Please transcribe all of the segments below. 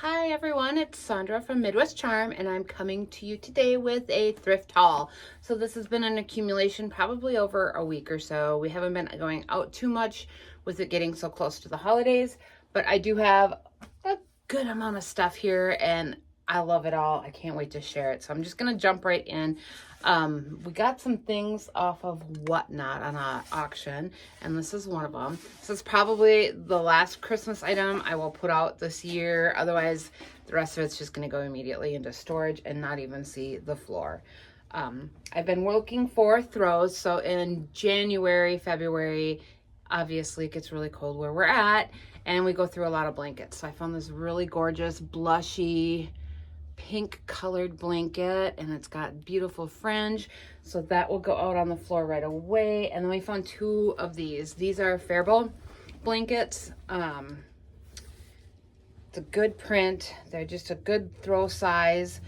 Hi everyone, it's Sandra from Midwest Charm and I'm coming to you today with a thrift haul. So this has been an accumulation probably over a week or so. We haven't been going out too much with it getting so close to the holidays, but I do have a good amount of stuff here and I love it all. I can't wait to share it. So I'm just gonna jump right in. We got some things off of Whatnot on an auction, and this is one of them. This is probably the last Christmas item I will put out this year. Otherwise, the rest of it's just going to go immediately into storage and not even see the floor. I've been looking for throws. So in January, February, obviously it gets really cold where we're at, and we go through a lot of blankets. So I found this really gorgeous, blushy, pink colored blanket, and it's got beautiful fringe, so that will go out on the floor right away. And then we found two of these. These are Faribault blankets. It's a good print. They're just a good throw size.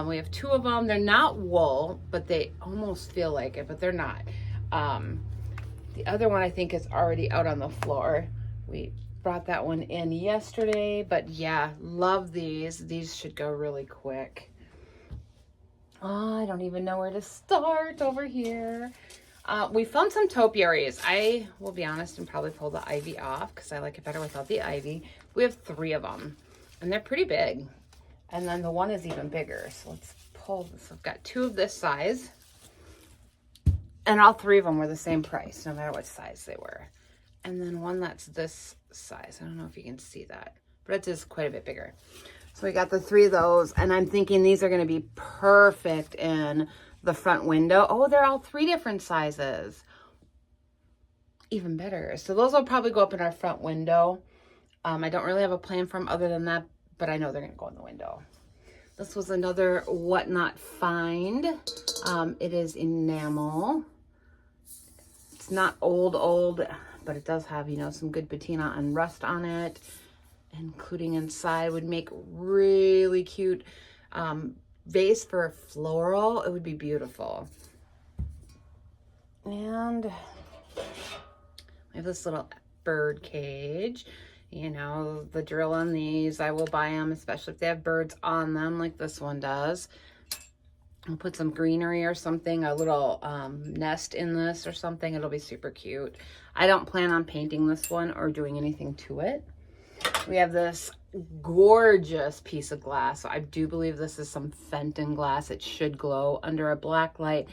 We have two of them. They're not wool, but they almost feel like it, but they're not. The other one I think is already out on the floor. We brought that one in yesterday, but yeah, love these. These should go really quick. Oh, I don't even know where to start over here. We found some topiaries. I will be honest and probably pull the ivy off because I like it better without the ivy. We have three of them and they're pretty big. And then the one is even bigger. So let's pull this. I've got two of this size and all three of them were the same price, no matter what size they were. And then one that's this size. I don't know if you can see that, but it's just quite a bit bigger. So we got the three of those, and I'm thinking these are going to be perfect in the front window. Oh, they're all three different sizes. Even better. So those will probably go up in our front window. I don't really have a plan for them other than that, but I know they're going to go in the window. This was another Whatnot find. It is enamel. It's not old, but it does have, you know, some good patina and rust on it, including inside. Would make really cute vase for a floral. It would be beautiful. And we have this little bird cage. You know, the drill on these. I will buy them, especially if they have birds on them like this one does. I'll put some greenery or something, a little nest in this or something. It'll be super cute. I don't plan on painting this one or doing anything to it. We have this gorgeous piece of glass. So I do believe this is some Fenton glass. It should glow under a black light.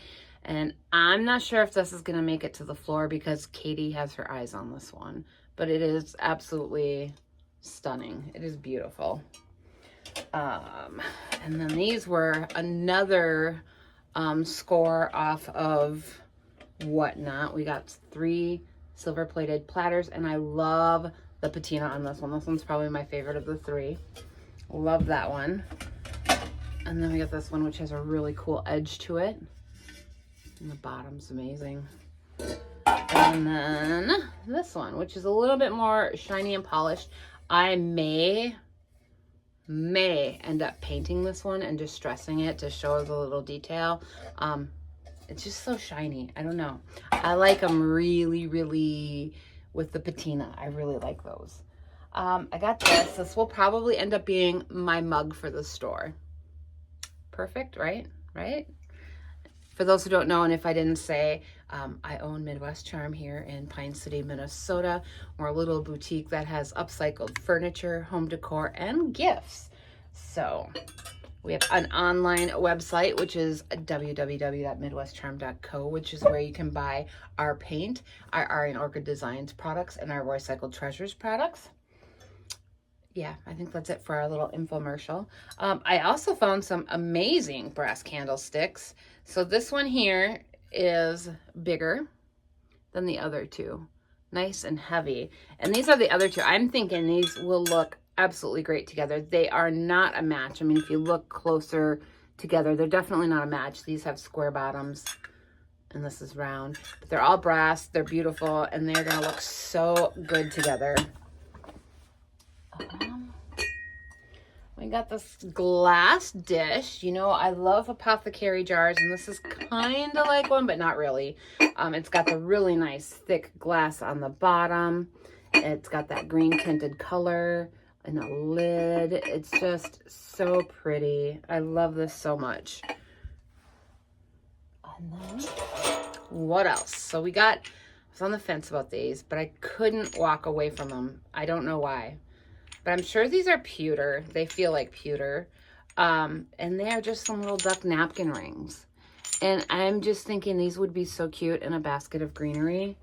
And I'm not sure if this is going to make it to the floor because Katie has her eyes on this one. But it is absolutely stunning. It is beautiful. And then these were another score off of Whatnot. We got three silver plated platters, and I love the patina on this one. This one's probably my favorite of the three. Love that one. And then we got this one, which has a really cool edge to it. And the bottom's amazing. And then this one, which is a little bit more shiny and polished. I may end up painting this one and distressing it to show the little detail. It's just so shiny. I don't know. I like them really with the patina. I really like those. I got this. This will probably end up being my mug for the store. Perfect, right? For those who don't know, and if I didn't say, I own Midwest Charm here in Pine City, Minnesota. We're a little boutique that has upcycled furniture, home decor, and gifts. So we have an online website, which is www.midwestcharm.co, which is where you can buy our paint, our Ari and Orchid Designs products, and our Recycled Treasures products. Yeah, I think that's it for our little infomercial. I also found some amazing brass candlesticks. So this one here is bigger than the other two. Nice and heavy. And these are the other two. I'm thinking these will look absolutely great together. They are not a match. I mean, if you look closer together, they're definitely not a match. These have square bottoms and this is round. But they're all brass. They're beautiful and they're going to look so good together. We got this glass dish. You know, I love apothecary jars, and this is kind of like one, but not really. It's got the really nice thick glass on the bottom. It's got that green tinted color. and a lid. It's just so pretty. I love this so much. And then what else? So we got, I was on the fence about these, but I couldn't walk away from them. I don't know why, but I'm sure these are pewter. They feel like pewter. And they are just some little duck napkin rings. And I'm just thinking these would be so cute in a basket of greenery.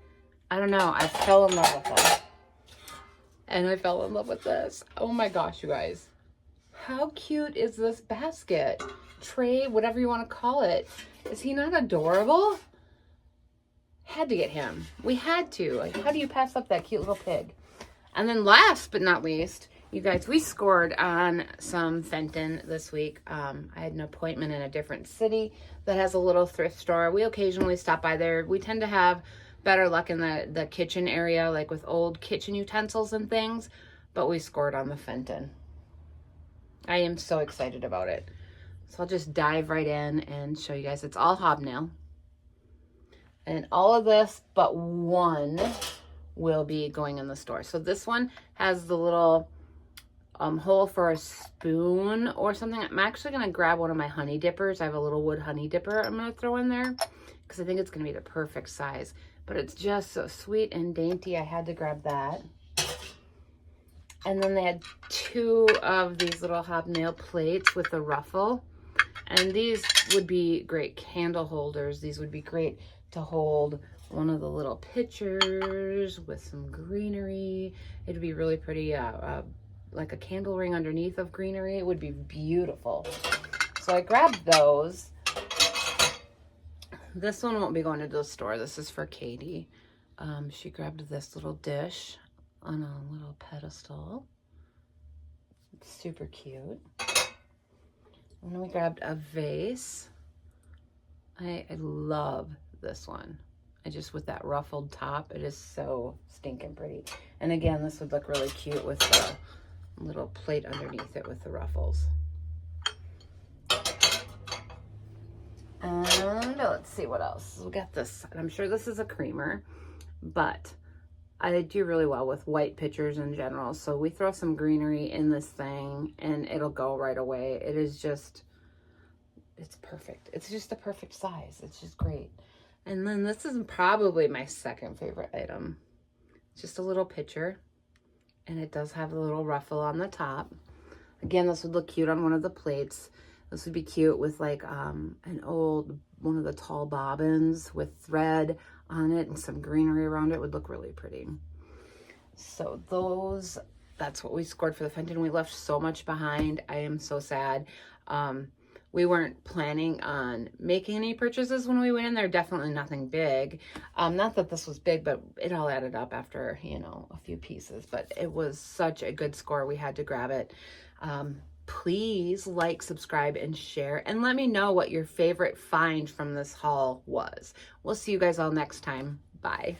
I don't know. I fell in love with them. And I fell in love with this. Oh my gosh, you guys. How cute is this basket? Tray, whatever you want to call it. Is he not adorable? Had to get him. We had to. Like, how do you pass up that cute little pig? And then last but not least, you guys, we scored on some Fenton this week. I had an appointment in a different city that has a little thrift store. We occasionally stop by there. We tend to have better luck in the kitchen area, like with old kitchen utensils and things, but we scored on the Fenton. I am so excited about it. So I'll just dive right in and show you guys. It's all hobnail. And all of this but one will be going in the store. So this one has the little hole for a spoon or something. I'm actually going to grab one of my honey dippers. I have a little wood honey dipper I'm going to throw in there because I think it's going to be the perfect size. But it's just so sweet and dainty. I had to grab that. And then they had two of these little hobnail plates with a ruffle. And these would be great candle holders. These would be great to hold one of the little pitchers with some greenery. It would be really pretty, like a candle ring underneath of greenery. It would be beautiful. So I grabbed those. This one won't be going to the store. This is for Katie. She grabbed this little dish on a little pedestal. It's super cute. And then we grabbed a vase. I love this one. I just, with that ruffled top, it is so stinking pretty. And again, this would look really cute with the little plate underneath it with the ruffles. And let's see what else. We got this. I'm sure this is a creamer, but I do really well with white pitchers in general. So we throw some greenery in this thing and it'll go right away. It is just, it's perfect. It's just the perfect size. It's just great. And then this is probably my second favorite item. It's just a little pitcher and it does have a little ruffle on the top. Again, this would look cute on one of the plates. This would be cute with like an old, one of the tall bobbins with thread on it and some greenery around it. Would look really pretty. So those, that's what we scored for the Fenton. We left so much behind. I am so sad. We weren't planning on making any purchases when we went in there. Definitely nothing big. Not that this was big, but it all added up after, you know, a few pieces. But it was such a good score. We had to grab it. Please like, subscribe, and share. And let me know what your favorite find from this haul was. We'll see you guys all next time. Bye.